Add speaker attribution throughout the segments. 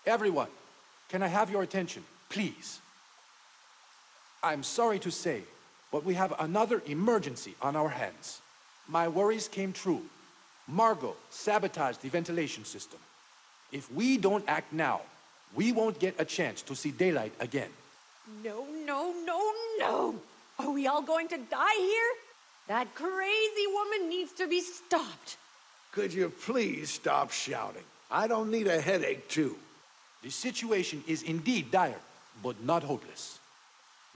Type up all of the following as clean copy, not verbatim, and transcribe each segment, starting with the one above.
Speaker 1: Everyone, can I have your attention, please? I'm sorry to say, but we have another emergency on our hands. My worries came true. Margot sabotaged the ventilation system. If we don't act now, we won't get a chance to see daylight again.
Speaker 2: No, no, no, no! Are we all going to die here? That crazy woman needs to be stopped.
Speaker 3: Could you please stop shouting? I don't need a headache, too.
Speaker 1: The situation is indeed dire, but not hopeless.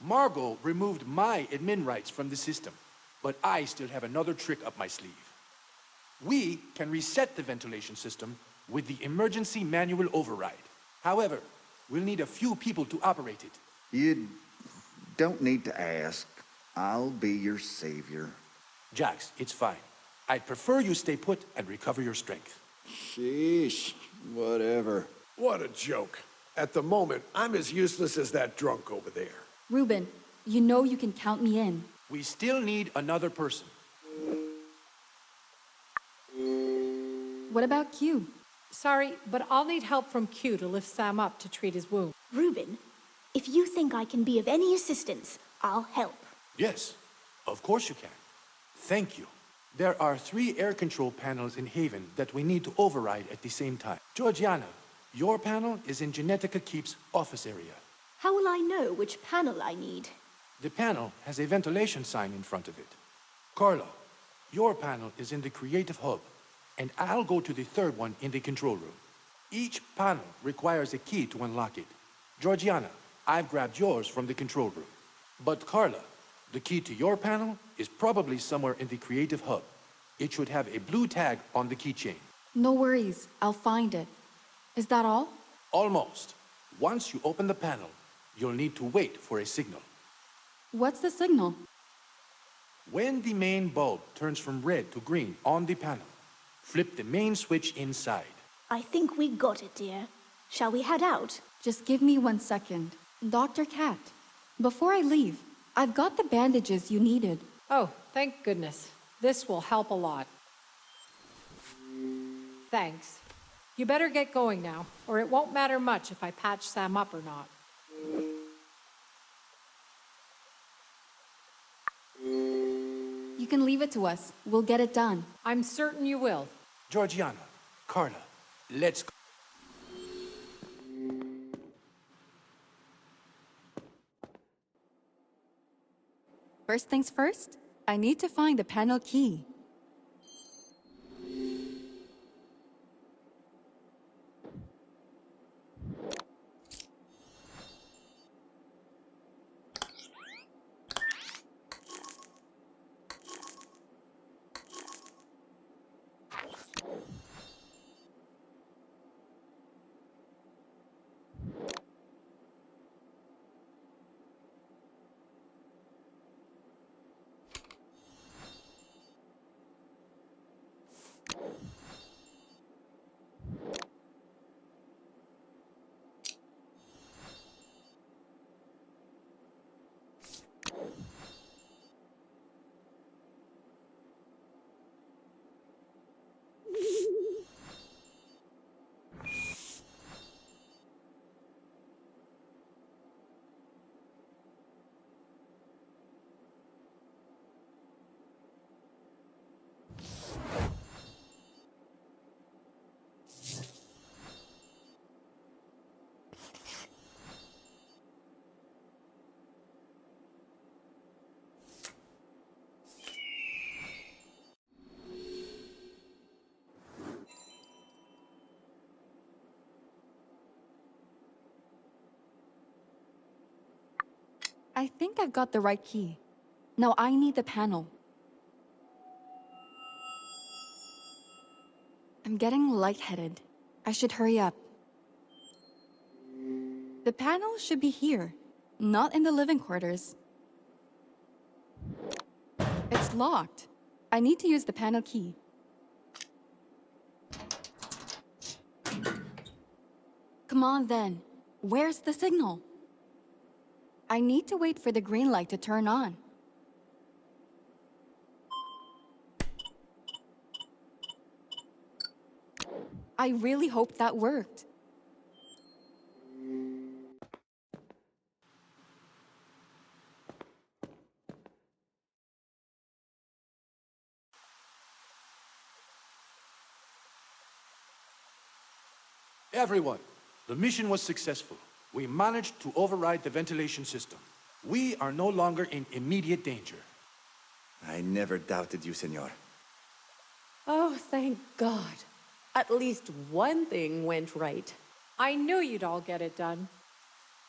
Speaker 1: Margot removed my admin rights from the system, but I still have another trick up my sleeve. We can reset the ventilation system with the emergency manual override. However, we'll need a few people to operate it.
Speaker 4: You don't need to ask. I'll be your savior.
Speaker 1: Jax, it's fine. I'd prefer you stay put and recover your strength.
Speaker 4: Sheesh, whatever.
Speaker 3: What a joke. At the moment, I'm as useless as that drunk over there.
Speaker 5: Ruben, you know you can count me in.
Speaker 1: We still need another person.
Speaker 5: What about Q?
Speaker 2: Sorry, but I'll need help from Q to lift Sam up to treat his wound.
Speaker 6: Ruben, if you think I can be of any assistance, I'll help.
Speaker 1: Yes, of course you can. Thank you. There are 3 air control panels in Haven that we need to override at the same time. Georgiana, your panel is in Genetica Keep's office area.
Speaker 6: How will I know which panel I need?
Speaker 1: The panel has a ventilation sign in front of it. Carla, your panel is in the creative hub, and I'll go to the 3rd one in the control room. Each panel requires a key to unlock it. Georgiana, I've grabbed yours from the control room. But Carla, the key to your panel is probably somewhere in the creative hub. It should have a blue tag on the keychain.
Speaker 5: No worries, I'll find it. Is that all?
Speaker 1: Almost. Once you open the panel, you'll need to wait for a signal.
Speaker 5: What's the signal?
Speaker 1: When the main bulb turns from red to green on the panel, flip the main switch inside.
Speaker 6: I think we got it, dear. Shall we head out?
Speaker 5: Just give me 1 second. Dr. Cat, before I leave, I've got the bandages you needed.
Speaker 2: Oh, thank goodness. This will help a lot. Thanks. You better get going now, or it won't matter much if I patch Sam up or not.
Speaker 5: You can leave it to us. We'll get it done.
Speaker 2: I'm certain you will.
Speaker 1: Georgiana, Carla, let's go.
Speaker 5: First things first, I need to find the panel key. I think I've got the right key. Now I need the panel. I'm getting lightheaded. I should hurry up. The panel should be here, not in the living quarters. It's locked. I need to use the panel key. Come on then. Where's the signal? I need to wait for the green light to turn on. I really hope that worked.
Speaker 1: Everyone, the mission was successful. We managed to override the ventilation system. We are no longer in immediate danger.
Speaker 7: I never doubted you, senor.
Speaker 2: Oh, thank God. At least one thing went right.
Speaker 8: I knew you'd all get it done.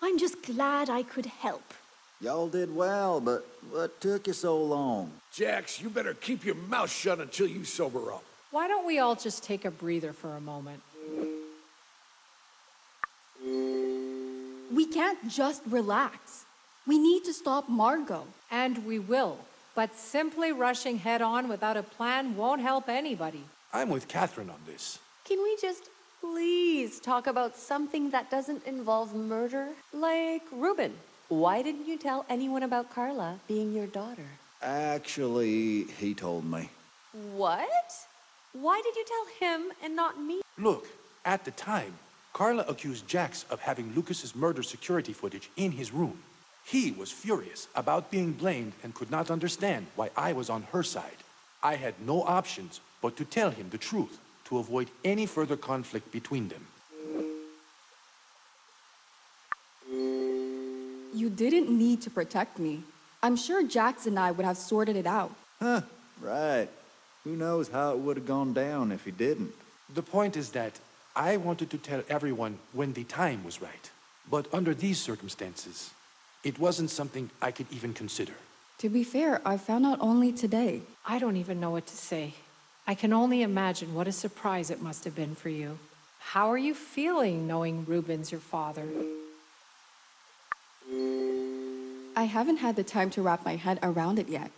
Speaker 6: I'm just glad I could help.
Speaker 4: Y'all did well, but what took you so long?
Speaker 3: Jax, you better keep your mouth shut until you sober up.
Speaker 8: Why don't we all just take a breather for a moment?
Speaker 5: We can't just relax. We need to stop Margot.
Speaker 8: And we will. But simply rushing head on without a plan won't help anybody.
Speaker 1: I'm with Catherine on this.
Speaker 2: Can we just please talk about something that doesn't involve murder? Like Ruben. Why didn't you tell anyone about Carla being your daughter?
Speaker 4: Actually, he told me.
Speaker 2: What? Why did you tell him and not me?
Speaker 1: Look, at the time, Carla accused Jax of having Lucas's murder security footage in his room. He was furious about being blamed and could not understand why I was on her side. I had no options but to tell him the truth to avoid any further conflict between them.
Speaker 5: You didn't need to protect me. I'm sure Jax and I would have sorted it out.
Speaker 4: Huh, right. Who knows how it would have gone down if he didn't.
Speaker 1: The point is that I wanted to tell everyone when the time was right. But under these circumstances, it wasn't something I could even consider.
Speaker 5: To be fair, I found out only today.
Speaker 8: I don't even know what to say. I can only imagine what a surprise it must have been for you. How are you feeling knowing Ruben's your father?
Speaker 5: I haven't had the time to wrap my head around it yet.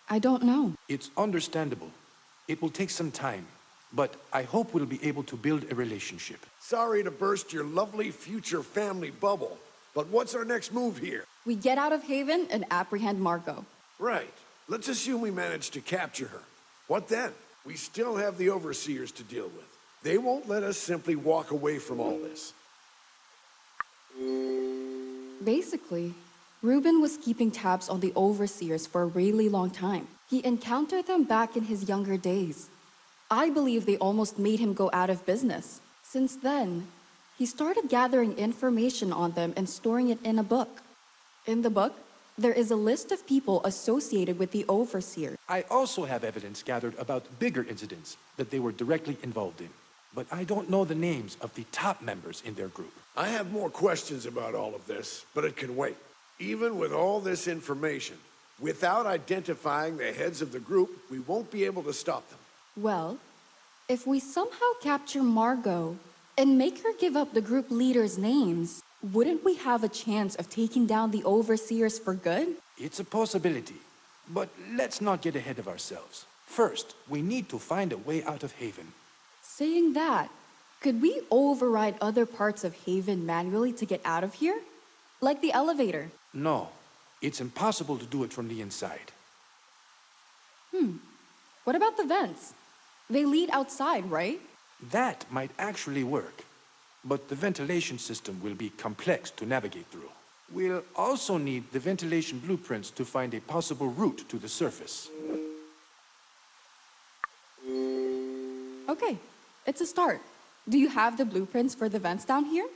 Speaker 5: I don't know.
Speaker 1: It's understandable. It will take some time, but I hope we'll be able to build a relationship.
Speaker 3: Sorry to burst your lovely future family bubble, but what's our next move here?
Speaker 5: We get out of Haven and apprehend Margot.
Speaker 3: Right. Let's assume we managed to capture her. What then? We still have the overseers to deal with. They won't let us simply walk away from all this.
Speaker 5: Basically, Ruben was keeping tabs on the overseers for a really long time. He encountered them back in his younger days. I believe they almost made him go out of business. Since then, he started gathering information on them and storing it in a book. In the book, there is a list of people associated with the overseer.
Speaker 1: I also have evidence gathered about bigger incidents that they were directly involved in. But I don't know the names of the top members in their group.
Speaker 3: I have more questions about all of this, but it can wait. Even with all this information, without identifying the heads of the group, we won't be able to stop them.
Speaker 5: Well, if we somehow capture Margot and make her give up the group leaders' names, wouldn't we have a chance of taking down the overseers for good?
Speaker 1: It's a possibility, but let's not get ahead of ourselves. First, we need to find a way out of Haven.
Speaker 5: Saying that, could we override other parts of Haven manually to get out of here? Like the elevator?
Speaker 1: No, it's impossible to do it from the inside.
Speaker 5: What about the vents? They lead outside, right?
Speaker 1: That might actually work, but the ventilation system will be complex to navigate through. We'll also need the ventilation blueprints to find a possible route to the surface.
Speaker 5: Okay, it's a start. Do you have the blueprints for the vents down here?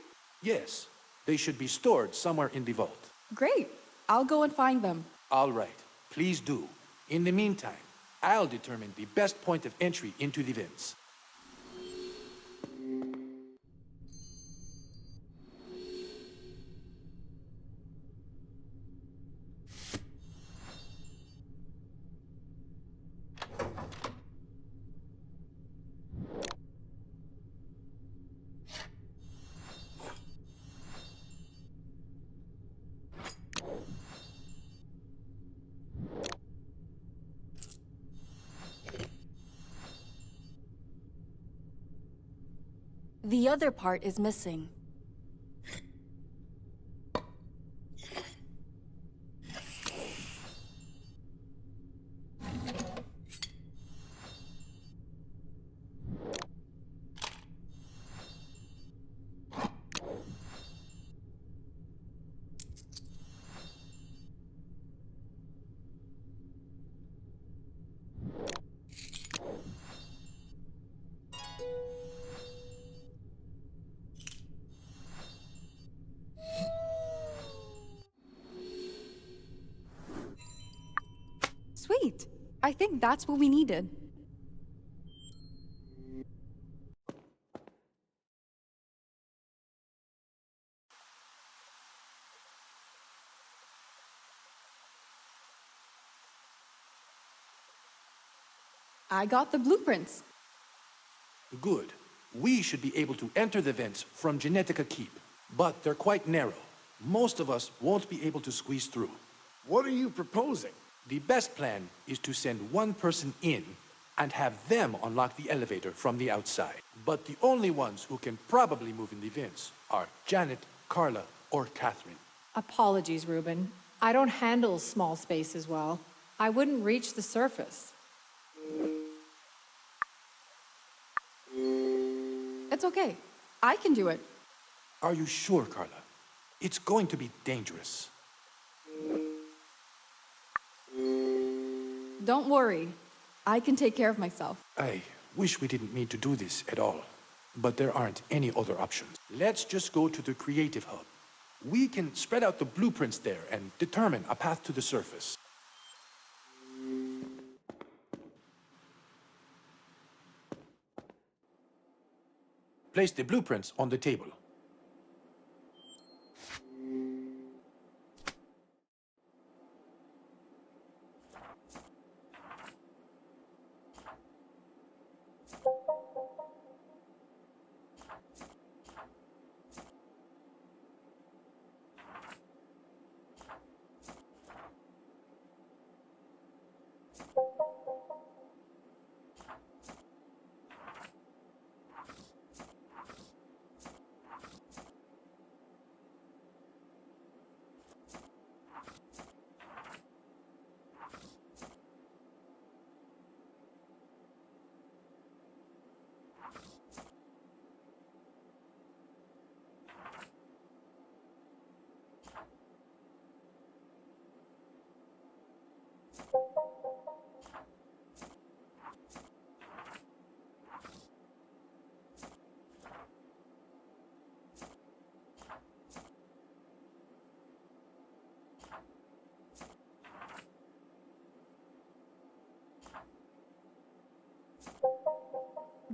Speaker 1: Yes, they should be stored somewhere in the vault.
Speaker 5: Great. I'll go and find them.
Speaker 1: All right, please do. In the meantime, I'll determine the best point of entry into the vents.
Speaker 5: The other part is missing. Great! I think that's what we needed. I got the blueprints.
Speaker 1: Good. We should be able to enter the vents from Genetica Keep, but they're quite narrow. Most of us won't be able to squeeze through.
Speaker 3: What are you proposing?
Speaker 1: The best plan is to send one person in and have them unlock the elevator from the outside. But the only ones who can probably move in the vents are Janet, Carla, or Catherine.
Speaker 8: Apologies, Ruben. I don't handle small spaces well. I wouldn't reach the surface.
Speaker 5: It's okay. I can do it.
Speaker 1: Are you sure, Carla? It's going to be dangerous.
Speaker 5: Don't worry. I can take care of myself.
Speaker 1: I wish we didn't need to do this at all, but there aren't any other options. Let's just go to the creative hub. We can spread out the blueprints there and determine a path to the surface. Place the blueprints on the table.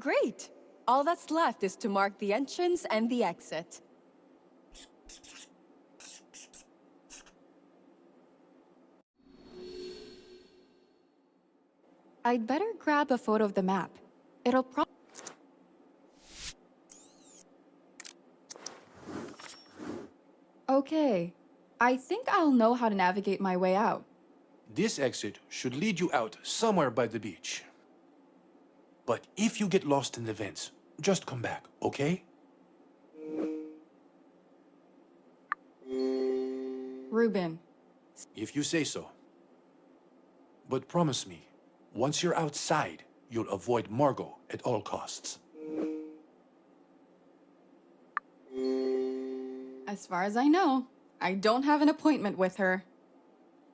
Speaker 9: Great! All that's left is to mark the entrance and the exit.
Speaker 5: I'd better grab a photo of the map. It'll Okay. I think I'll know how to navigate my way out.
Speaker 1: This exit should lead you out somewhere by the beach. But if you get lost in the vents, just come back, okay?
Speaker 5: Ruben,
Speaker 1: If you say so. But promise me, once you're outside, you'll avoid Margot at all costs.
Speaker 5: as far as I know, I don't have an appointment with her.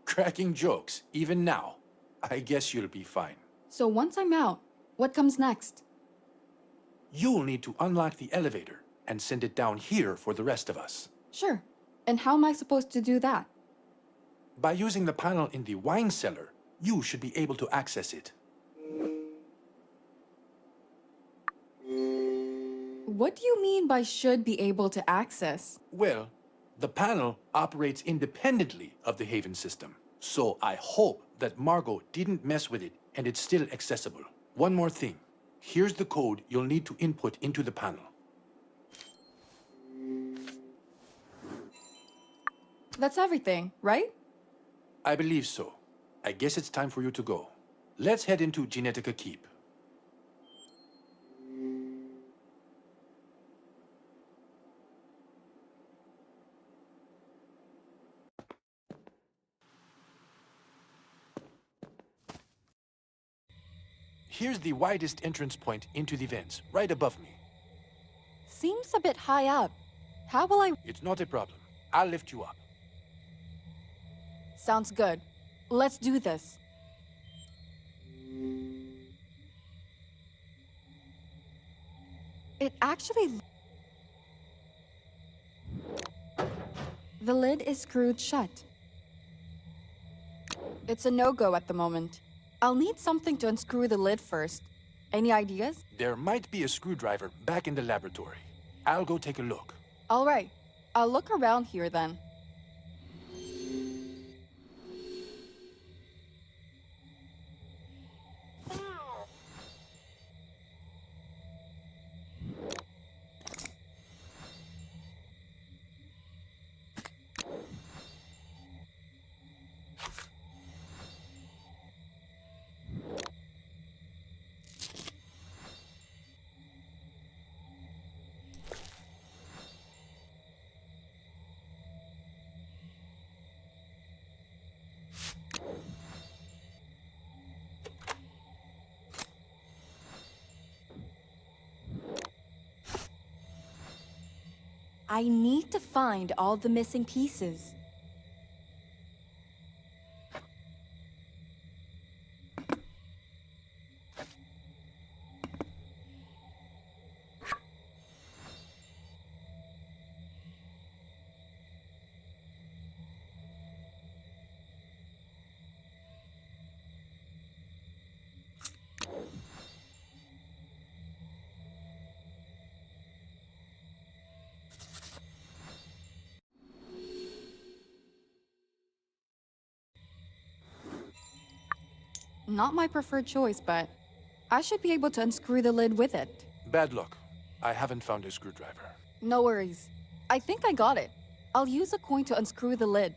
Speaker 1: Cracking jokes, even now. I guess you'll be fine.
Speaker 5: So once I'm out, what comes next?
Speaker 1: You'll need to unlock the elevator and send it down here for the rest of us.
Speaker 5: Sure. And how am I supposed to do that?
Speaker 1: By using the panel in the wine cellar, you should be able to access it.
Speaker 5: What do you mean by should be able to access?
Speaker 1: Well, the panel operates independently of the Haven system. So I hope that Margot didn't mess with it and it's still accessible. One more thing. Here's the code you'll need to input into the panel.
Speaker 5: That's everything, right?
Speaker 1: I believe so. I guess it's time for you to go. Let's head into Genetica Keep. Here's the widest entrance point into the vents, right above me.
Speaker 5: Seems a bit high up. How will I...
Speaker 1: It's not a problem. I'll lift you up.
Speaker 5: Sounds good. Let's do this. It actually... The lid is screwed shut. It's a no-go at the moment. I'll need something to unscrew the lid first. Any ideas?
Speaker 1: There might be a screwdriver back in the laboratory. I'll go take a look.
Speaker 5: All right. I'll look around here then.
Speaker 9: I need to find all the missing pieces.
Speaker 5: Not my preferred choice, but I should be able to unscrew the lid with it.
Speaker 1: Bad luck. I haven't found a screwdriver.
Speaker 5: No worries. I think I got it. I'll use a coin to unscrew the lid.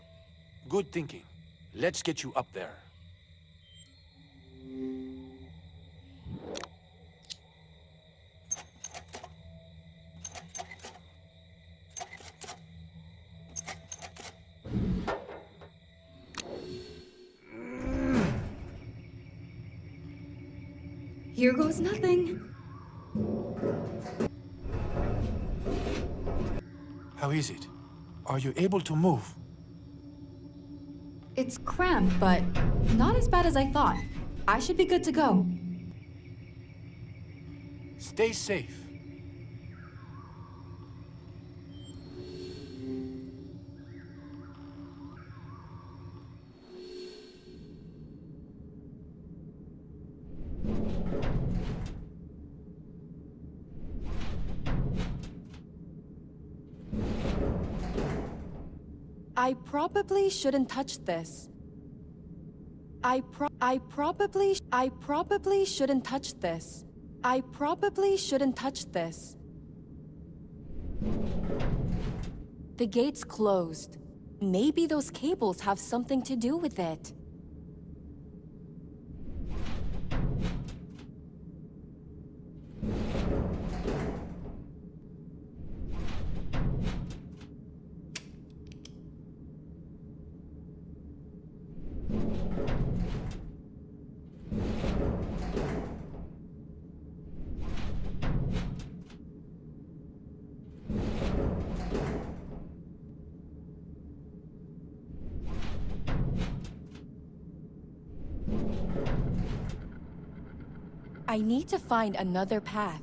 Speaker 1: Good thinking. Let's get you up there.
Speaker 5: Here goes nothing.
Speaker 1: How is it? Are you able to move?
Speaker 5: It's cramped, but not as bad as I thought. I should be good to go.
Speaker 1: Stay safe.
Speaker 9: I probably shouldn't touch this. I probably shouldn't touch this. I probably shouldn't touch this. The gate's closed. Maybe those cables have something to do with it. I need to find another path.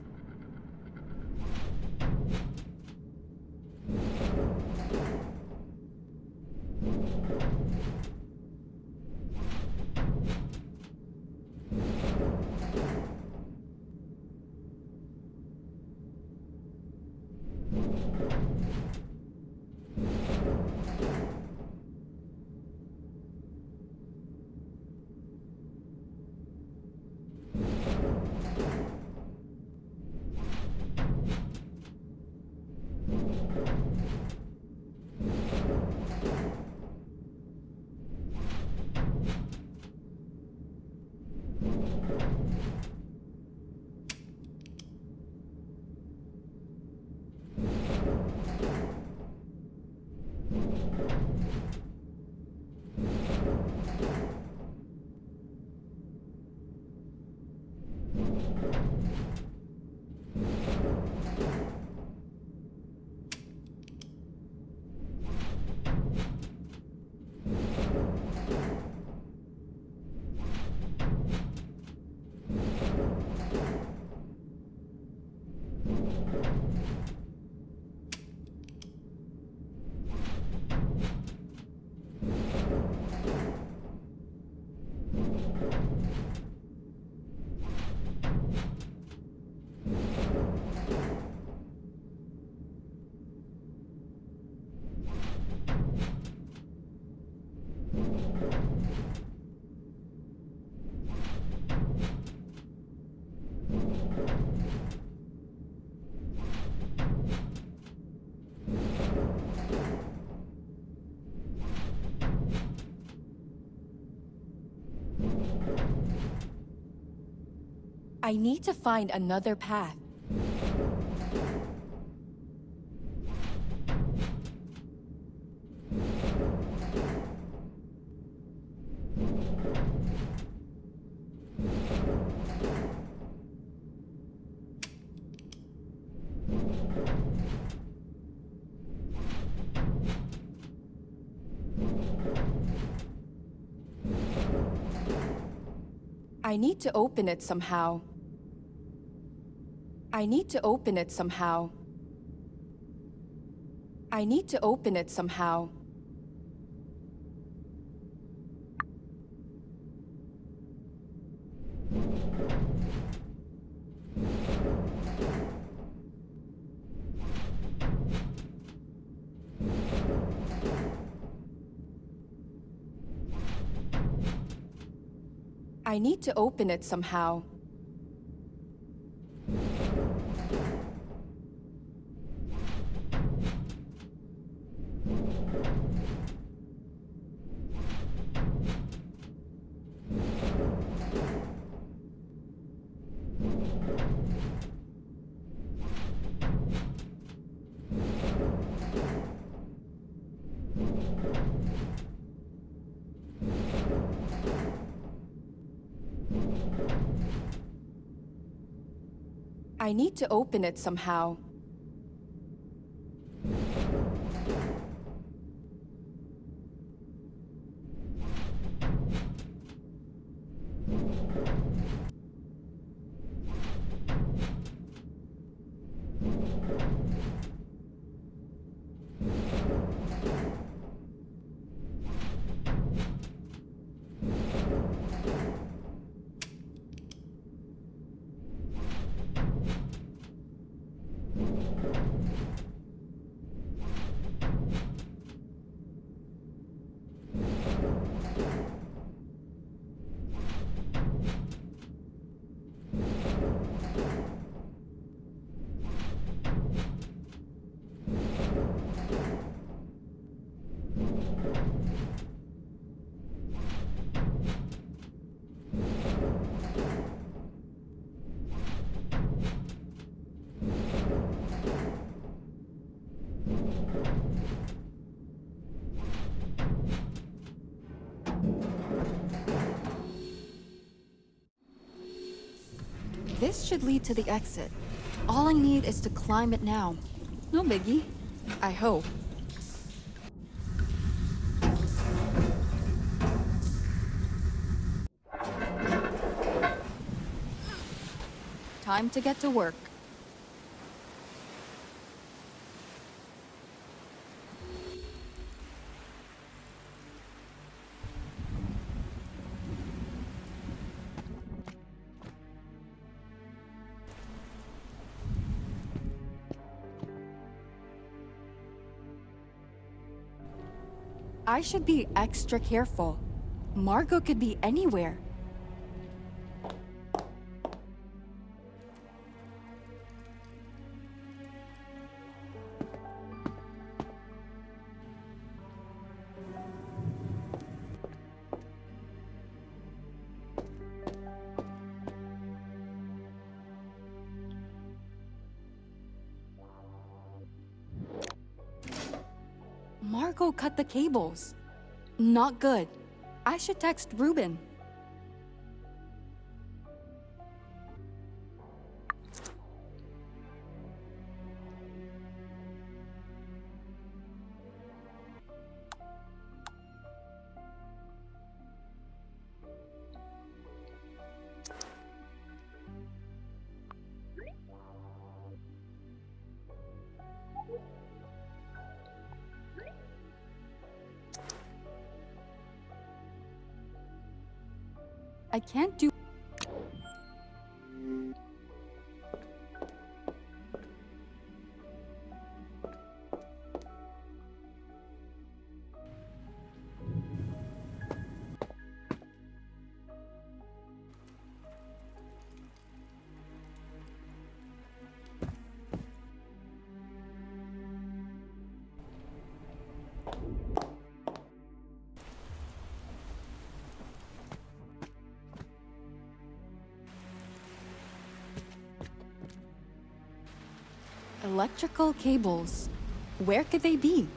Speaker 9: I need to find another path. I need to open it somehow. I need to open it somehow. I need to open it somehow. I need to open it somehow. I need to open it somehow.
Speaker 5: This should lead to the exit. All I need is to climb it now. No biggie. I hope. Time to get to work. I should be extra careful. Margot could be anywhere. Margot cut the cables. Not good. I should text Ruben. I can't do... Electrical cables. Where could they be?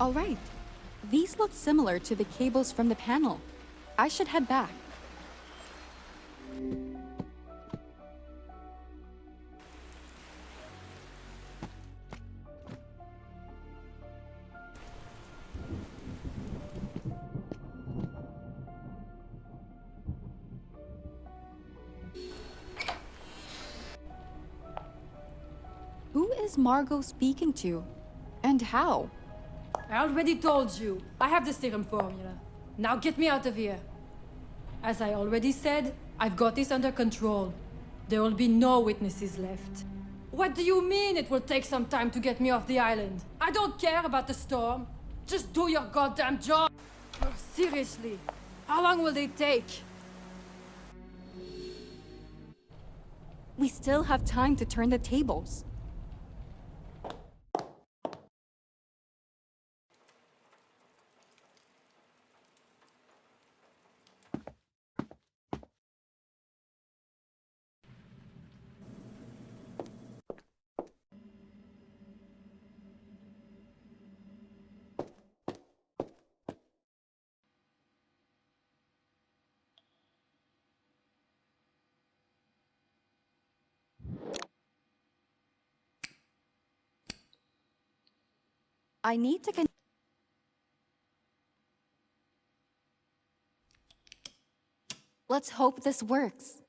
Speaker 5: All right. These look similar to the cables from the panel. I should head back. Who is Margot speaking to? And how?
Speaker 10: I already told you. I have the serum formula. Now get me out of here. As I already said, I've got this under control. There will be no witnesses left. What do you mean it will take some time to get me off the island? I don't care about the storm. Just do your goddamn job. Oh, seriously, how long will they take?
Speaker 5: We still have time to turn the tables. I need to Let's hope this works.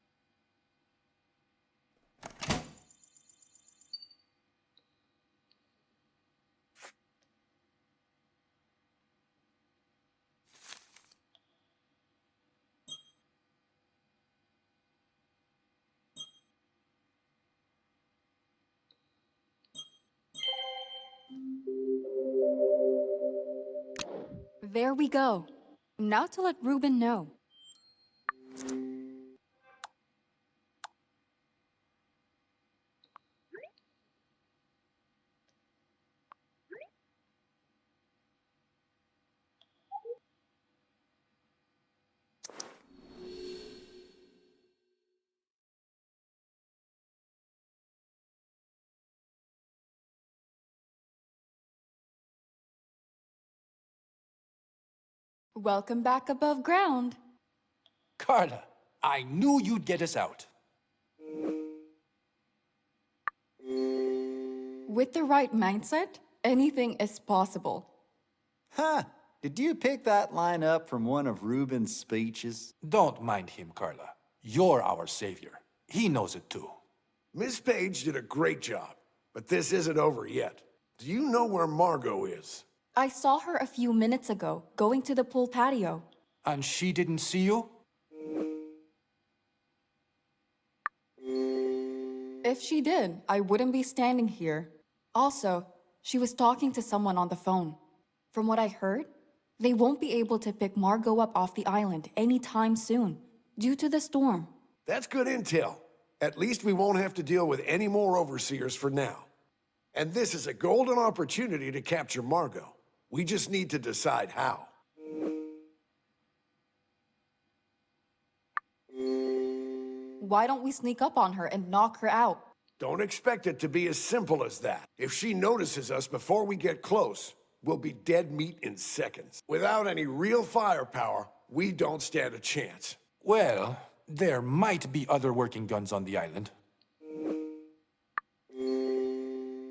Speaker 5: There we go. Now to let Ruben know. Welcome back above ground.
Speaker 1: Carla, I knew you'd get us out.
Speaker 5: With the right mindset, anything is possible.
Speaker 7: Huh. Did you pick that line up from one of Ruben's speeches?
Speaker 1: Don't mind him, Carla. You're our savior. He knows it too.
Speaker 3: Miss Page did a great job, but this isn't over yet. Do you know where Margot is?
Speaker 5: I saw her a few minutes ago, going to the pool patio.
Speaker 1: And she didn't see you?
Speaker 5: If she did, I wouldn't be standing here. Also, she was talking to someone on the phone. From what I heard, they won't be able to pick Margot up off the island anytime soon, due to the storm.
Speaker 3: That's good intel. At least we won't have to deal with any more overseers for now. And this is a golden opportunity to capture Margot. We just need to decide how.
Speaker 5: Why don't we sneak up on her and knock her out?
Speaker 3: Don't expect it to be as simple as that. If she notices us before we get close, we'll be dead meat in seconds. Without any real firepower, we don't stand a chance.
Speaker 1: Well, there might be other working guns on the island.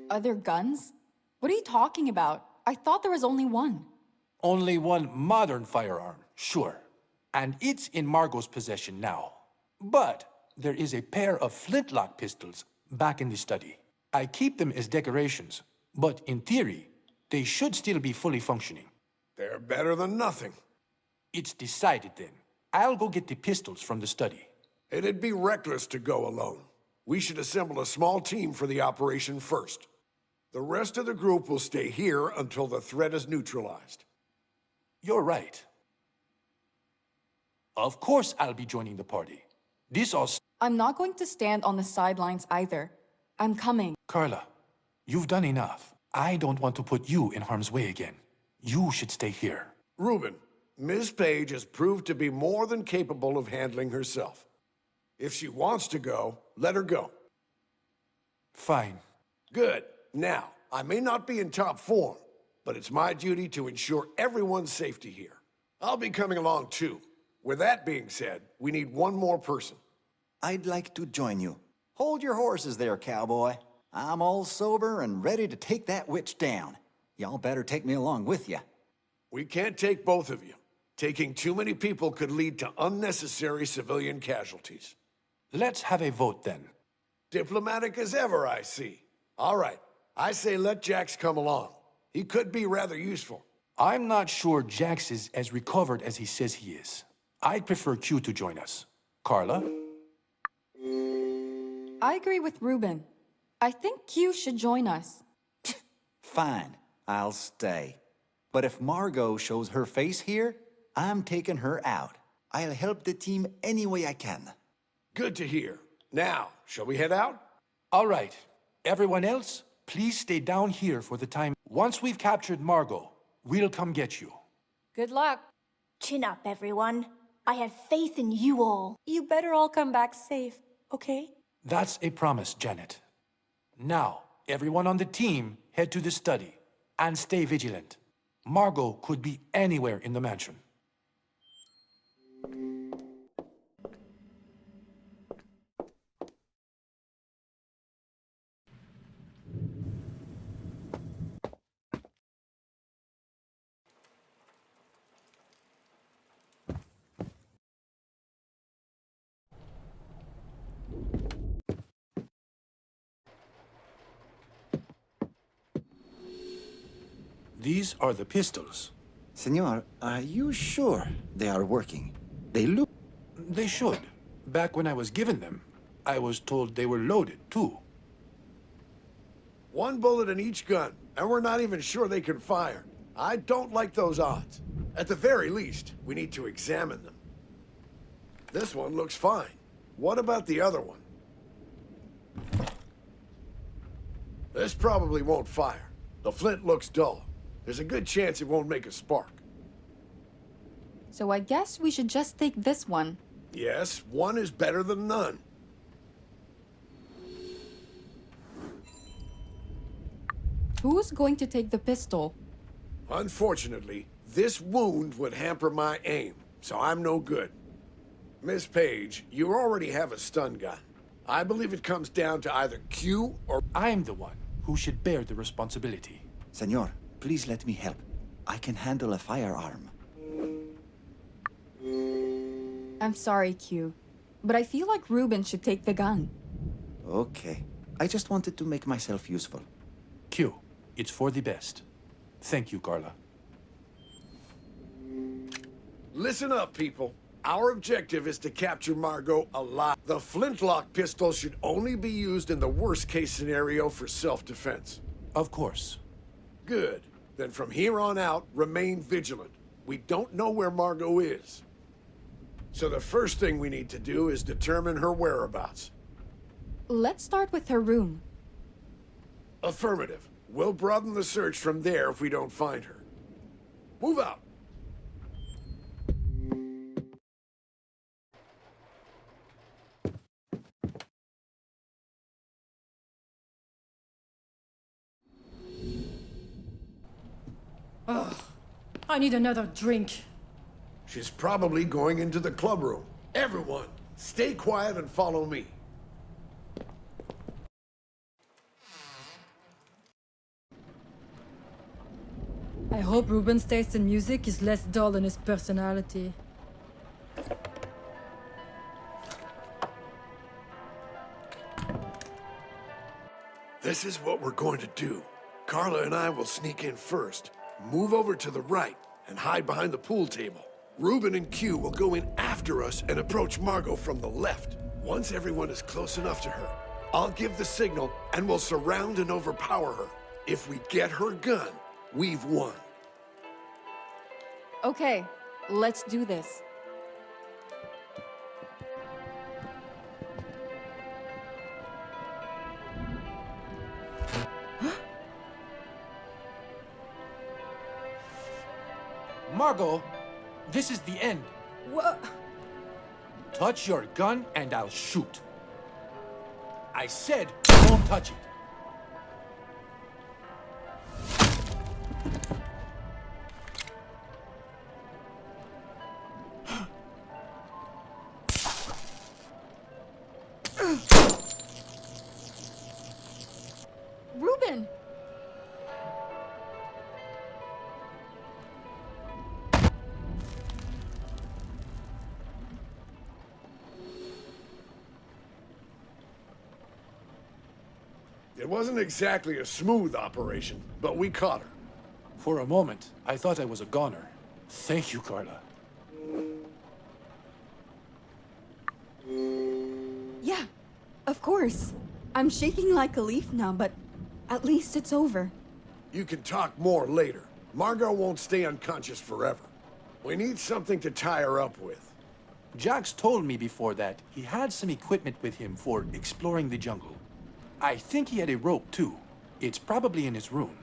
Speaker 5: Other guns? What are you talking about? I thought there was only one.
Speaker 1: Only one modern firearm, sure. And it's in Margot's possession now. But there is a pair of flintlock pistols back in the study. I keep them as decorations, but in theory, they should still be fully functioning.
Speaker 3: They're better than nothing.
Speaker 1: It's decided then. I'll go get the pistols from the study.
Speaker 3: It'd be reckless to go alone. We should assemble a small team for the operation first. The rest of the group will stay here until the threat is neutralized.
Speaker 1: You're right. Of course I'll be joining the party. This all...
Speaker 5: I'm not going to stand on the sidelines either. I'm coming.
Speaker 1: Carla, you've done enough. I don't want to put you in harm's way again. You should stay here.
Speaker 3: Reuben, Ms. Page has proved to be more than capable of handling herself. If she wants to go, let her go.
Speaker 1: Fine.
Speaker 3: Good. Now, I may not be in top form, but it's my duty to ensure everyone's safety here. I'll be coming along too. With that being said, we need one more person.
Speaker 7: I'd like to join you. Hold your horses there, cowboy. I'm all sober and ready to take that witch down. Y'all better take me along with you.
Speaker 3: We can't take both of you. Taking too many people could lead to unnecessary civilian casualties.
Speaker 1: Let's have a vote then.
Speaker 3: Diplomatic as ever, I see. All right, I say let Jax come along. He could be rather useful.
Speaker 1: I'm not sure Jax is as recovered as he says he is. I'd prefer Q to join us. Carla?
Speaker 5: I agree with Reuben. I think Q should join us.
Speaker 7: Fine, I'll stay. But if Margot shows her face here, I'm taking her out. I'll help the team any way I can.
Speaker 3: Good to hear. Now, shall we head out?
Speaker 1: All right. Everyone else, please stay down here for the time. Once we've captured Margot, we'll come get you.
Speaker 2: Good luck.
Speaker 6: Chin up, everyone. I have faith in you all.
Speaker 2: You better all come back safe, okay?
Speaker 1: That's a promise, Janet. Now, everyone on the team, head to the study and stay vigilant. Margot could be anywhere in the mansion. These are the pistols.
Speaker 7: Senor, are you sure they are working? They look...
Speaker 1: They should. Back when I was given them, I was told they were loaded, too.
Speaker 3: One bullet in each gun, and we're not even sure they can fire. I don't like those odds. At the very least, we need to examine them. This one looks fine. What about the other one? This probably won't fire. The flint looks dull. There's a good chance it won't make a spark.
Speaker 5: So I guess we should just take this one.
Speaker 3: Yes, one is better than none.
Speaker 5: Who's going to take the pistol?
Speaker 3: Unfortunately, this wound would hamper my aim, so I'm no good. Miss Page, you already have a stun gun. I believe it comes down to either Q or...
Speaker 1: I'm the one who should bear the responsibility.
Speaker 7: Senor, please let me help. I can handle a firearm.
Speaker 5: I'm sorry, Q, but I feel like Reuben should take the gun.
Speaker 7: Okay. I just wanted to make myself useful.
Speaker 1: Q, it's for the best. Thank you, Carla.
Speaker 3: Listen up, people. Our objective is to capture Margot alive. The flintlock pistol should only be used in the worst-case scenario for self-defense.
Speaker 1: Of course.
Speaker 3: Good. Then from here on out, remain vigilant. We don't know where Margot is. So the first thing we need to do is determine her whereabouts.
Speaker 5: Let's start with her room.
Speaker 3: Affirmative. We'll broaden the search from there if we don't find her. Move out.
Speaker 10: I need another drink.
Speaker 3: She's probably going into the club room. Everyone, stay quiet and follow me.
Speaker 10: I hope Ruben's taste in music is less dull than his personality.
Speaker 3: This is what we're going to do. Carla and I will sneak in first, move over to the right, and hide behind the pool table. Ruben and Q will go in after us and approach Margot from the left. Once everyone is close enough to her, I'll give the signal and we'll surround and overpower her. If we get her gun, we've won.
Speaker 5: Okay, let's do this.
Speaker 1: Margot, this is the end.
Speaker 10: What?
Speaker 1: Touch your gun and I'll shoot. I said, don't touch it.
Speaker 5: Ruben!
Speaker 3: It wasn't exactly a smooth operation, but we caught her.
Speaker 1: For a moment, I thought I was a goner. Thank you, Carla.
Speaker 5: Yeah, of course. I'm shaking like a leaf now, but at least it's over.
Speaker 3: You can talk more later. Margot won't stay unconscious forever. We need something to tie her up with.
Speaker 1: Jax told me before that he had some equipment with him for exploring the jungle. I think he had a rope, too. It's probably in his room.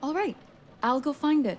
Speaker 5: All right, I'll go find it.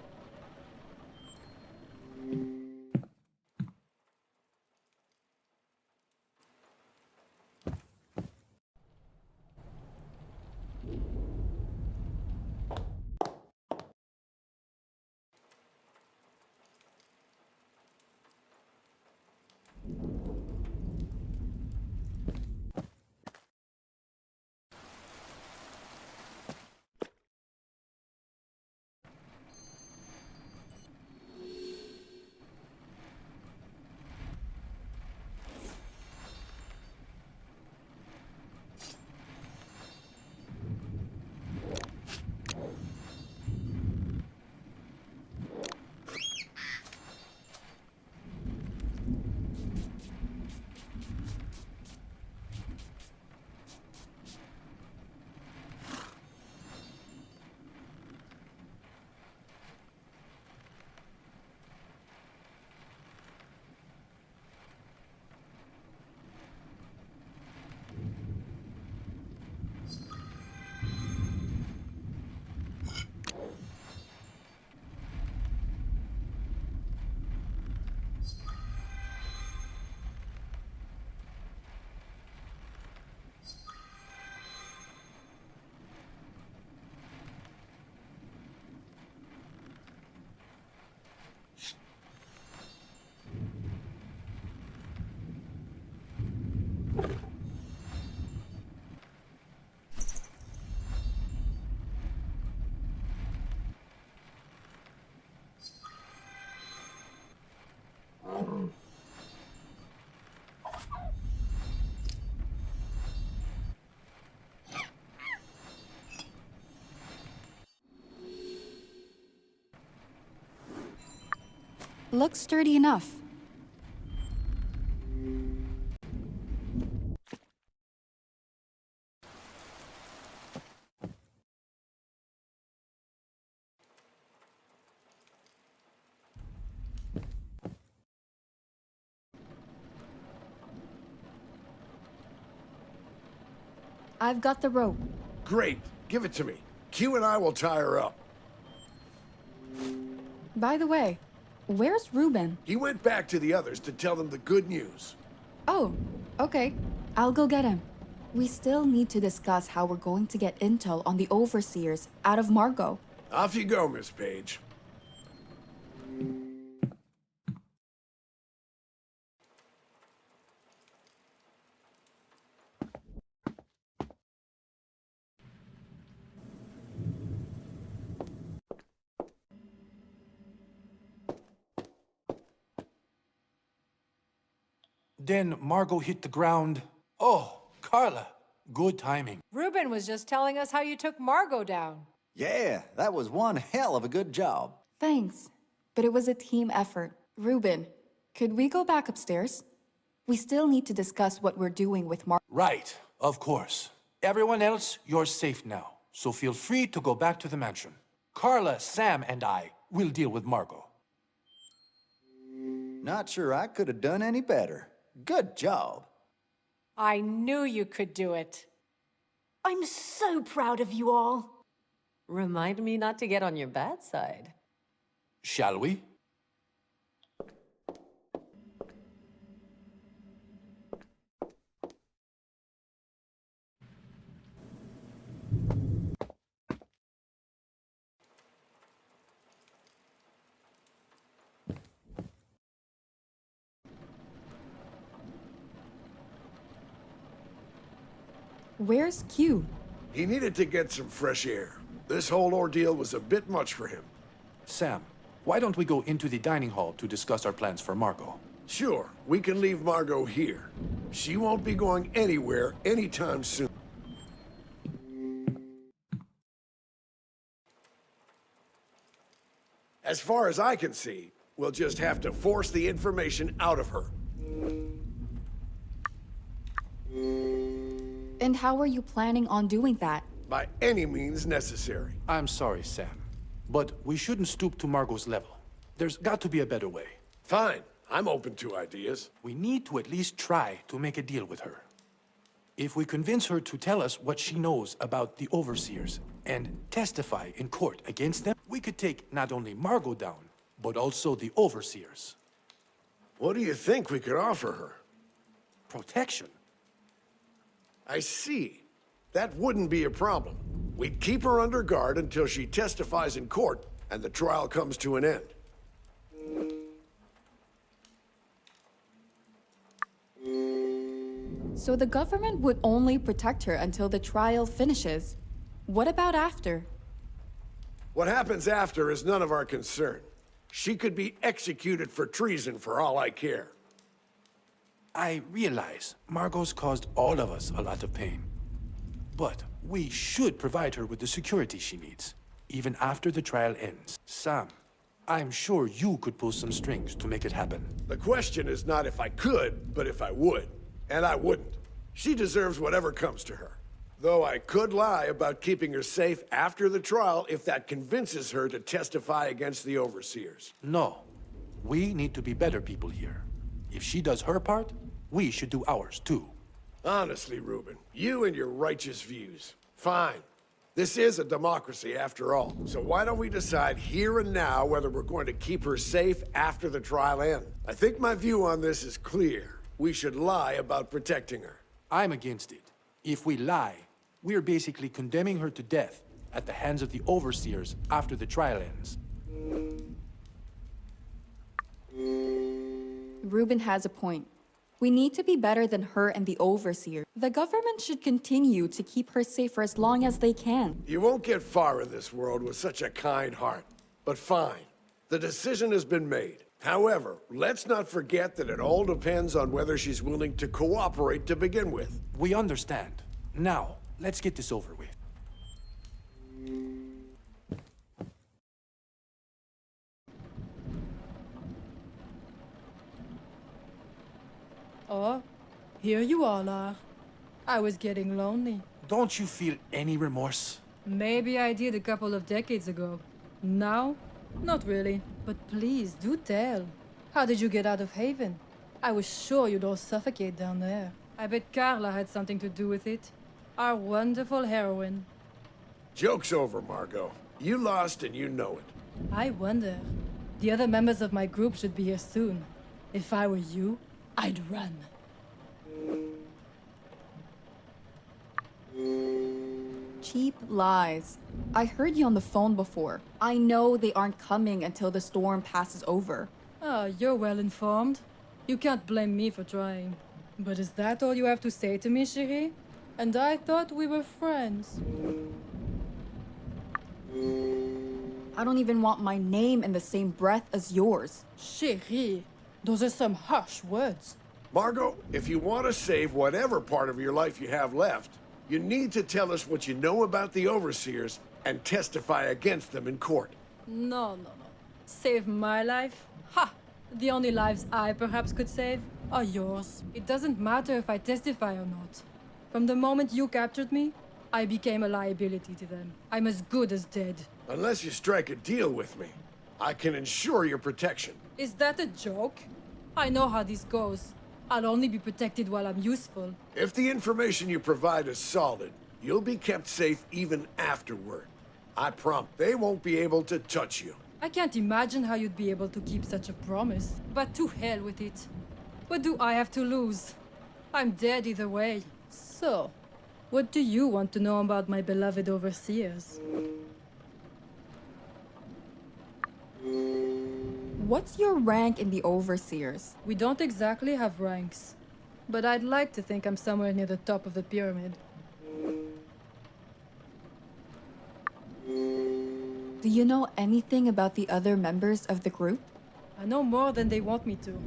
Speaker 5: Looks sturdy enough. I've got the rope.
Speaker 3: Great. Give it to me. Q and I will tie her up.
Speaker 5: By the way, where's Ruben?
Speaker 3: He went back to the others to tell them the good news.
Speaker 5: Oh, okay. I'll go get him. We still need to discuss how we're going to get intel on the overseers out of Margot.
Speaker 3: Off you go, Miss Page.
Speaker 1: Then Margot hit the ground. Oh, Carla, good timing.
Speaker 8: Ruben was just telling us how you took Margot down.
Speaker 7: Yeah, that was one hell of a good job.
Speaker 5: Thanks, but it was a team effort. Ruben, could we go back upstairs? We still need to discuss what we're doing with
Speaker 1: Right, of course. Everyone else, you're safe now, so feel free to go back to the mansion. Carla, Sam, and I will deal with Margot.
Speaker 7: Not sure I could have done any better. Good job.
Speaker 8: I knew you could do it.
Speaker 6: I'm so proud of you all.
Speaker 2: Remind me not to get on your bad side.
Speaker 1: Shall we?
Speaker 5: Where's Q?
Speaker 3: He needed to get some fresh air. This whole ordeal was a bit much for him.
Speaker 1: Sam, why don't we go into the dining hall to discuss our plans for Margot?
Speaker 3: Sure, we can leave Margot here. She won't be going anywhere anytime soon. As far as I can see, we'll just have to force the information out of her.
Speaker 5: And how are you planning on doing that?
Speaker 3: By any means necessary.
Speaker 1: I'm sorry, Sam, but we shouldn't stoop to Margot's level. There's got to be a better way.
Speaker 3: Fine, I'm open to ideas.
Speaker 1: We need to at least try to make a deal with her. If we convince her to tell us what she knows about the overseers and testify in court against them, we could take not only Margot down, but also the overseers.
Speaker 3: What do you think we could offer her?
Speaker 1: Protection.
Speaker 3: I see. That wouldn't be a problem. We'd keep her under guard until she testifies in court and the trial comes to an end.
Speaker 5: So the government would only protect her until the trial finishes. What about after?
Speaker 3: What happens after is none of our concern. She could be executed for treason for all I care.
Speaker 1: I realize Margot's caused all of us a lot of pain. But we should provide her with the security she needs, even after the trial ends. Sam, I'm sure you could pull some strings to make it happen.
Speaker 3: The question is not if I could, but if I would. And I wouldn't. She deserves whatever comes to her. Though I could lie about keeping her safe after the trial if that convinces her to testify against the overseers.
Speaker 1: No. We need to be better people here. If she does her part, we should do ours too.
Speaker 3: Honestly, Ruben, you and your righteous views. Fine. This is a democracy after all. So why don't we decide here and now whether we're going to keep her safe after the trial ends? I think my view on this is clear. We should lie about protecting her.
Speaker 1: I'm against it. If we lie, we're basically condemning her to death at the hands of the overseers after the trial ends.
Speaker 5: Ruben has a point. We need to be better than her and the overseer. The government should continue to keep her safe for as long as they can.
Speaker 3: You won't get far in this world with such a kind heart. But fine. The decision has been made. However, let's not forget that it all depends on whether she's willing to cooperate to begin with.
Speaker 1: We understand. Now, let's get this over with.
Speaker 10: Oh, here you all are. I was getting lonely.
Speaker 1: Don't you feel any remorse?
Speaker 10: Maybe I did a couple of decades ago. Now, not really. But please, do tell. How did you get out of Haven? I was sure you'd all suffocate down there. I bet Carla had something to do with it. Our wonderful heroine.
Speaker 3: Joke's over, Margot. You lost and you know it.
Speaker 10: I wonder, The other members of my group should be here soon. If I were you, I'd run.
Speaker 5: Cheap lies. I heard you on the phone before. I know they aren't coming until the storm passes over.
Speaker 10: Ah, you're well informed. You can't blame me for trying. But is that all you have to say to me, chérie? And I thought we were friends.
Speaker 5: I don't even want my name in the same breath as yours.
Speaker 10: Chérie, those are some harsh words.
Speaker 3: Margot, if you want to save whatever part of your life you have left, you need to tell us what you know about the Overseers and testify against them in court.
Speaker 10: No. Save my life? Ha! The only lives I perhaps could save are yours. It doesn't matter if I testify or not. From the moment you captured me, I became a liability to them. I'm as good as dead.
Speaker 3: Unless you strike a deal with me, I can ensure your protection.
Speaker 10: Is that a joke? I know how this goes. I'll only be protected while I'm useful.
Speaker 3: If the information you provide is solid, you'll be kept safe even afterward. I promise they won't be able to touch you.
Speaker 10: I can't imagine how you'd be able to keep such a promise. But to hell with it. What do I have to lose? I'm dead either way. So, what do you want to know about my beloved Overseers?
Speaker 5: What's your rank in the Overseers?
Speaker 10: We don't exactly have ranks. But I'd like to think I'm somewhere near the top of the pyramid.
Speaker 5: Do you know anything about the other members of the group?
Speaker 10: I know more than they want me to.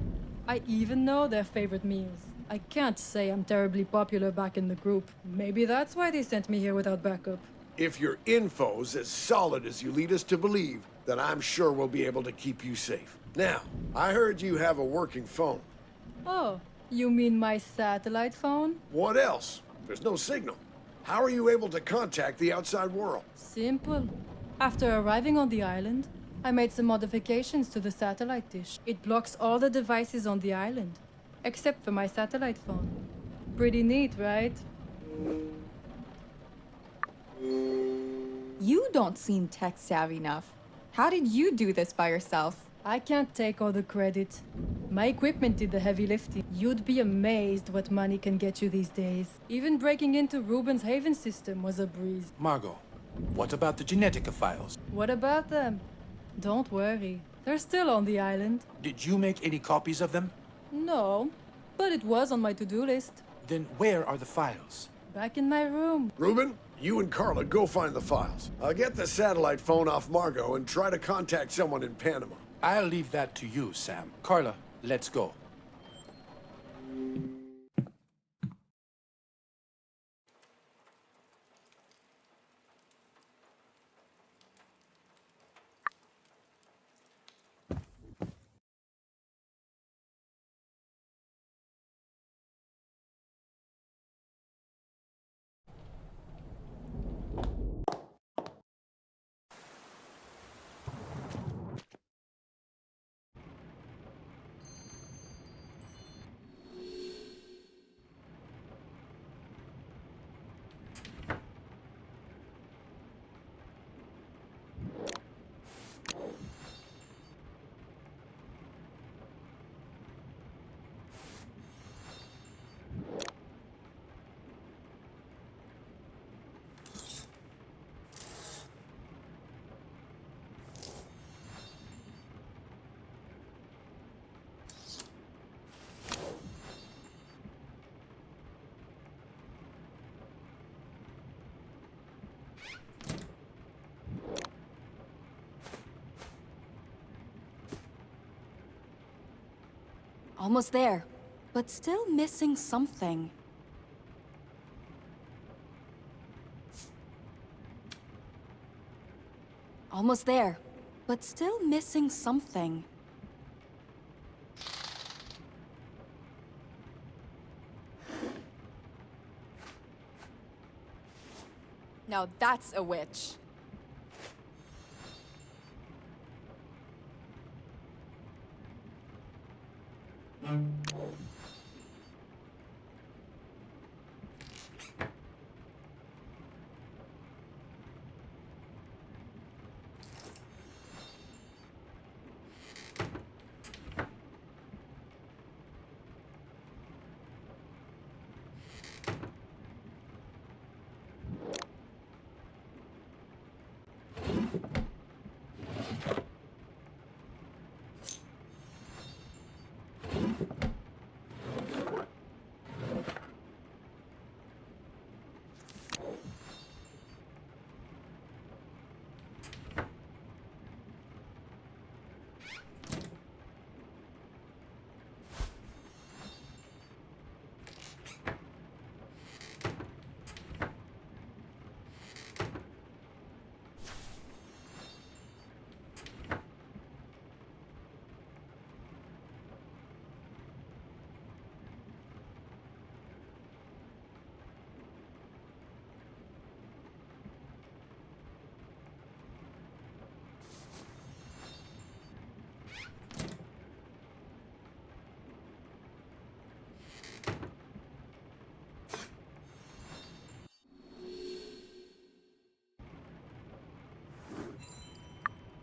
Speaker 10: I even know their favorite meals. I can't say I'm terribly popular back in the group. Maybe that's why they sent me here without backup.
Speaker 3: If your info's as solid as you lead us to believe, then I'm sure we'll be able to keep you safe. Now, I heard you have a working phone.
Speaker 10: Oh, you mean my satellite phone?
Speaker 3: What else? There's no signal. How are you able to contact the outside world?
Speaker 10: Simple. After arriving on the island, I made some modifications to the satellite dish. It blocks all the devices on the island, except for my satellite phone. Pretty neat, right?
Speaker 5: You don't seem tech-savvy enough. How did you do this by yourself?
Speaker 10: I can't take all the credit. My equipment did the heavy lifting. You'd be amazed what money can get you these days. Even breaking into Ruben's Haven system was a breeze.
Speaker 1: Margot, what about the Genetica files?
Speaker 10: What about them? Don't worry. They're still on the island.
Speaker 1: Did you make any copies of them?
Speaker 10: No, but it was on my to-do list.
Speaker 1: Then where are the files?
Speaker 10: Back in my room.
Speaker 3: Ruben, you and Carla go find the files. I'll get the satellite phone off Margot and try to contact someone in Panama.
Speaker 1: I'll leave that to you, Sam. Carla, let's go.
Speaker 9: Almost there, but still missing something. Almost there, but still missing something.
Speaker 5: Now that's a witch.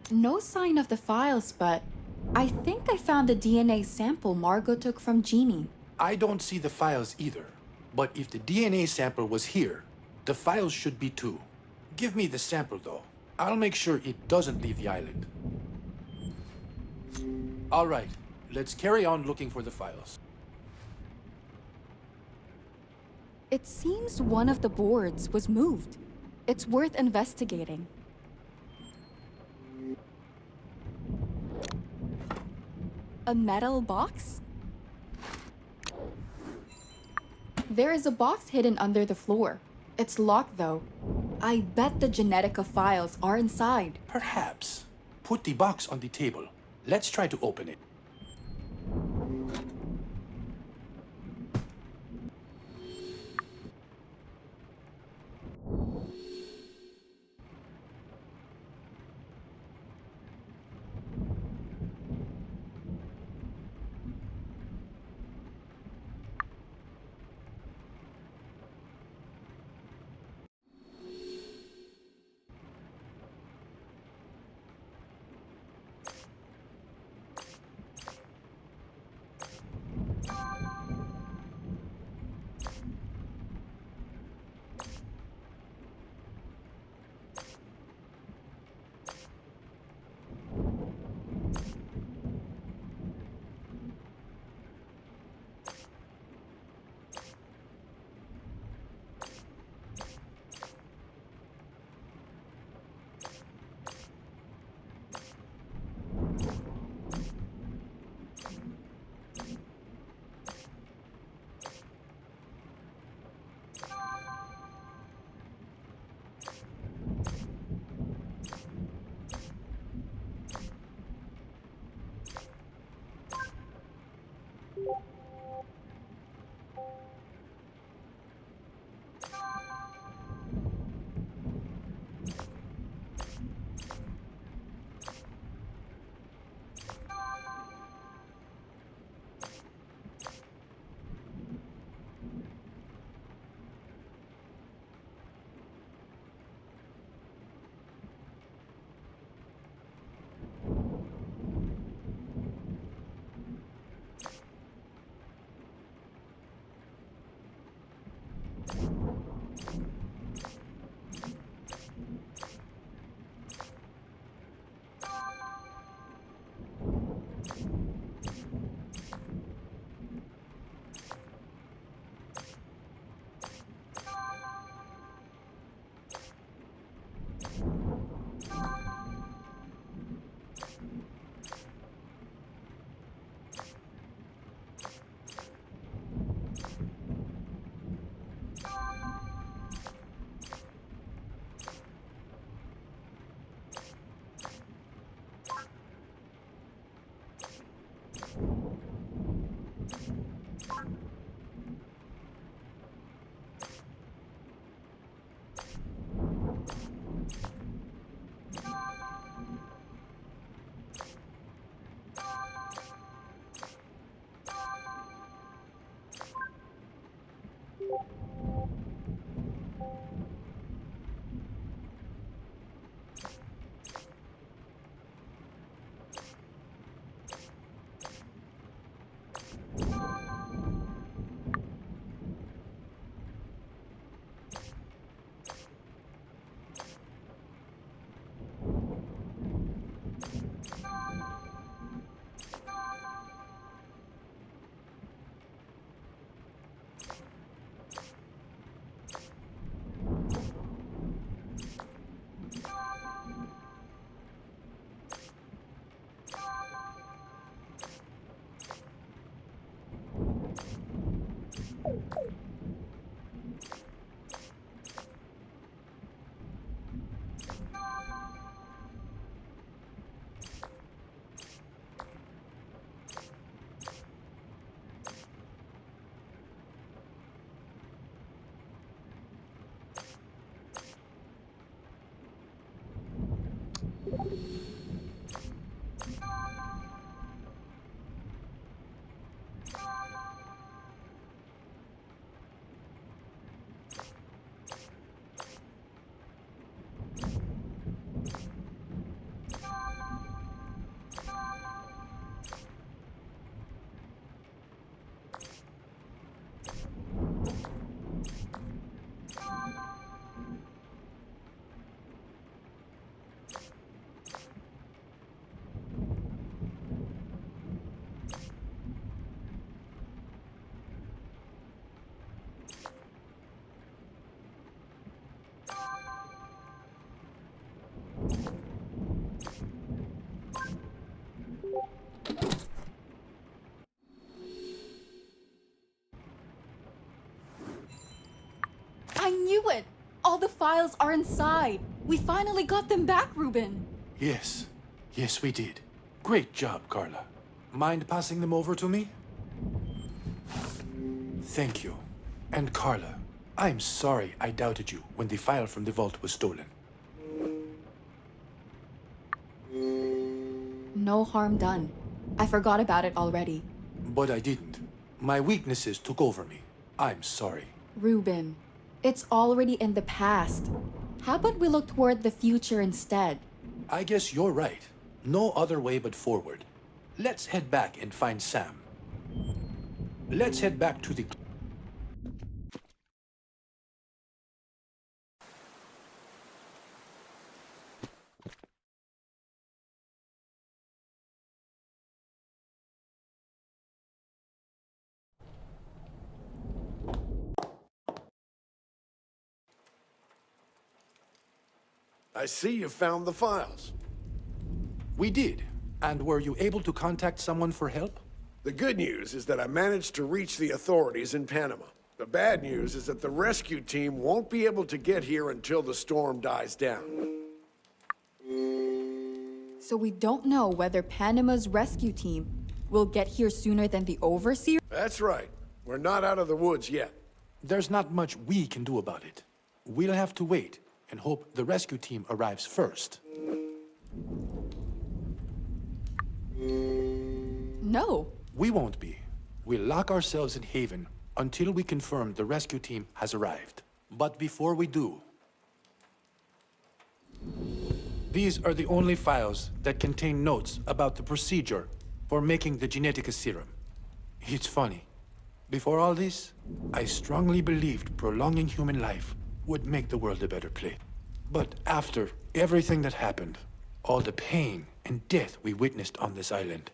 Speaker 5: No sign of the files, but I think I found the DNA sample Margot took from Jeannie.
Speaker 1: I don't see the files either. But if the DNA sample was here, the files should be too. Give me the sample, though. I'll make sure it doesn't leave the island. All right, let's carry on looking for the files.
Speaker 5: It seems one of the boards was moved. It's worth investigating. A metal box? There is a box hidden under the floor. It's locked, though. I bet the Genetica files are inside.
Speaker 1: Perhaps. Put the box on the table. Let's try to open it.
Speaker 5: knew it! All the files are inside! We finally got them back, Ruben!
Speaker 1: Yes. Yes, we did. Great job, Carla. Mind passing them over to me? Thank you. And Carla, I'm sorry I doubted you when the file from the vault was stolen.
Speaker 5: No harm done. I forgot about it already.
Speaker 1: But I didn't. My weaknesses took over me. I'm sorry.
Speaker 5: Ruben, it's already in the past. How about we look toward the future instead?
Speaker 1: I guess you're right. No other way but forward. Let's head back and find Sam. Let's head back to the...
Speaker 3: I see you found the files.
Speaker 1: We did. And were you able to contact someone for help?
Speaker 3: The good news is that I managed to reach the authorities in Panama. The bad news is that the rescue team won't be able to get here until the storm dies down.
Speaker 5: So we don't know whether Panama's rescue team will get here sooner than the overseer?
Speaker 3: That's right. We're not out of the woods yet.
Speaker 1: There's not much we can do about it. We'll have to wait and hope the rescue team arrives first.
Speaker 5: No.
Speaker 1: We won't be. We'll lock ourselves in Haven until we confirm the rescue team has arrived. But before we do, these are the only files that contain notes about the procedure for making the Genetica serum. It's funny. Before all this, I strongly believed prolonging human life would make the world a better place. But after everything that happened, all the pain and death we witnessed on this island,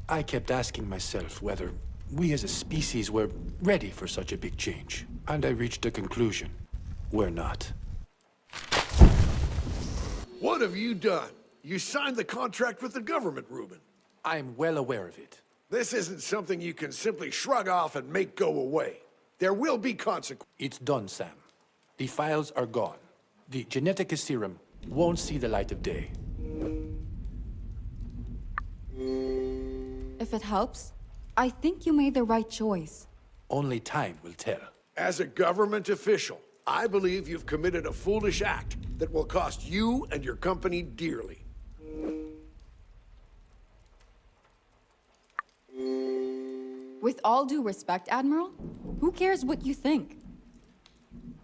Speaker 1: I kept asking myself whether we as a species were ready for such a big change. And I reached a conclusion. We're not.
Speaker 3: What have you done? You signed the contract with the government, Ruben.
Speaker 1: I'm well aware of it.
Speaker 3: This isn't something you can simply shrug off and make go away. There will be consequences.
Speaker 1: It's done, Sam. The files are gone. The Genetica serum won't see the light of day.
Speaker 5: If it helps, I think you made the right choice.
Speaker 1: Only time will tell.
Speaker 3: As a government official, I believe you've committed a foolish act that will cost you and your company dearly.
Speaker 5: With all due respect, Admiral, who cares what you think?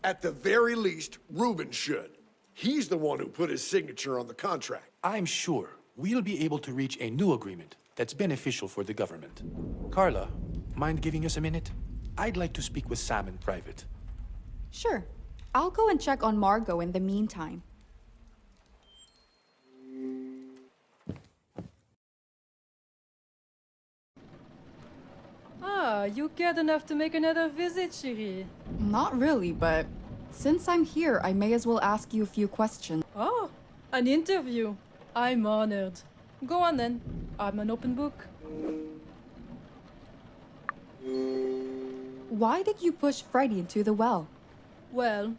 Speaker 3: At the very least, Ruben should. He's the one who put his signature on the contract.
Speaker 1: I'm sure we'll be able to reach a new agreement that's beneficial for the government. Carla, mind giving us a minute? I'd like to speak with Sam in private.
Speaker 5: Sure. I'll go and check on Margot in the meantime.
Speaker 10: Ah, you cared enough to make another visit, chérie.
Speaker 5: Not really, but since I'm here, I may as well ask you a few questions.
Speaker 10: Oh, an interview. I'm honored. Go on then. I'm an open book.
Speaker 5: Why did you push Freddy into the well?
Speaker 10: Well,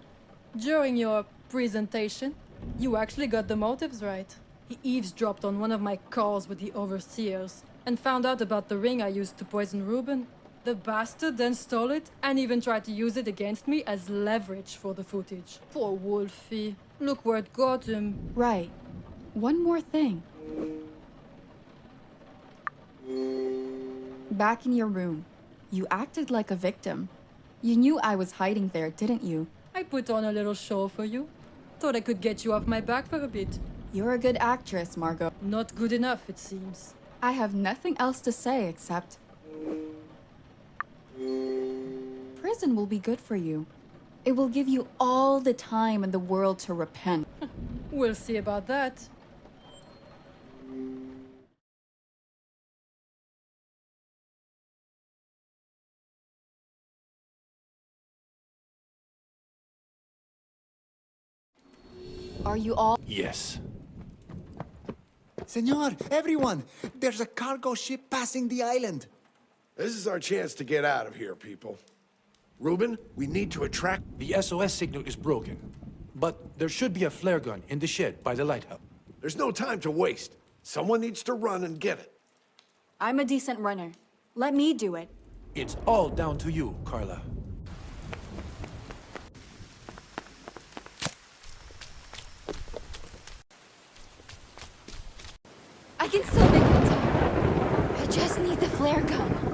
Speaker 10: during your presentation, you actually got the motives right. He eavesdropped on one of my calls with the overseers and found out about the ring I used to poison Ruben. The bastard then stole it and even tried to use it against me as leverage for the footage. Poor Wolfie. Look where it got him.
Speaker 5: Right. One more thing. Back in your room, you acted like a victim. You knew I was hiding there, didn't you?
Speaker 10: I put on a little show for you. Thought I could get you off my back for a bit.
Speaker 5: You're a good actress, Margot.
Speaker 10: Not good enough, it seems.
Speaker 5: I have nothing else to say except... Prison will be good for you. It will give you all the time in the world to repent.
Speaker 10: We'll see about that.
Speaker 5: Are you all...
Speaker 1: Yes.
Speaker 7: Senor, everyone, there's a cargo ship passing the island.
Speaker 3: This is our chance to get out of here, people. Reuben, we need to attract...
Speaker 1: The SOS signal is broken, but there should be a flare gun in the shed by the lighthouse.
Speaker 3: There's no time to waste. Someone needs to run and get it.
Speaker 11: I'm a decent runner. Let me do it.
Speaker 1: It's all down to you, Carla.
Speaker 5: I can still make it in time. I just need the flare gun.